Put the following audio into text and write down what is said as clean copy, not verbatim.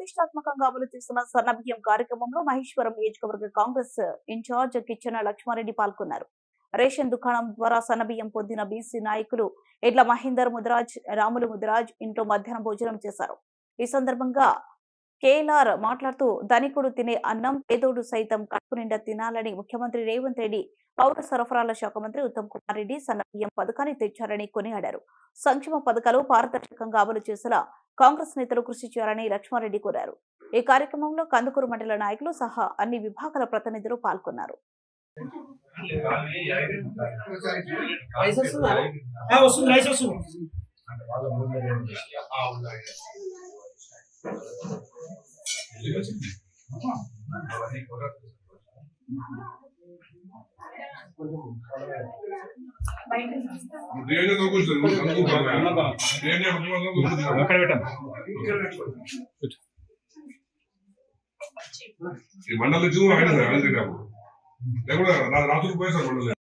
ప్రతిష్టాత్మకంగా అమలు చేస్తున్న సన్నబియ్యం కార్యక్రమంలో మహేశ్వరం నియోజకవర్గ కాంగ్రెస్ ఇన్ఛార్జ్ కిచ్చన లక్ష్మారెడ్డి పాల్గొన్నారు. రేషన్ దుకాణం ద్వారా సన్నబియ్యం పొందిన బీసీ నాయకులు ఎడ్ల మహేందర్ ముదిరాజ్, రాములు ముదిరాజ్ ఇంట్లో మధ్యాహ్నం భోజనం చేశారు. ఈ సందర్భంగా కేఎల్ఆర్ మాట్లాడుతూ ధనికుడు తినే అన్నం పేదోడు సైతం కడుపు నిండా తినాలని ముఖ్యమంత్రి రేవంత్ రెడ్డి, పౌర సరఫరాల శాఖ మంత్రి ఉత్తమ్ కుమార్ రెడ్డి సన్నబియ్యం పథకాన్ని తెచ్చారని కొనియాడారు. సంక్షేమ పథకాలు పారదర్శకంగా అమలు చేసేలా కాంగ్రెస్ నేతలు కృషి చేయాలని లక్ష్మారెడ్డి కోరారు. ఈ కార్యక్రమంలో కందుకూరు మండల నాయకులు సహా అన్ని విభాగాల ప్రతినిధులు పాల్గొన్నారు. మండలి రాత్రులు పోయేసారు మండలి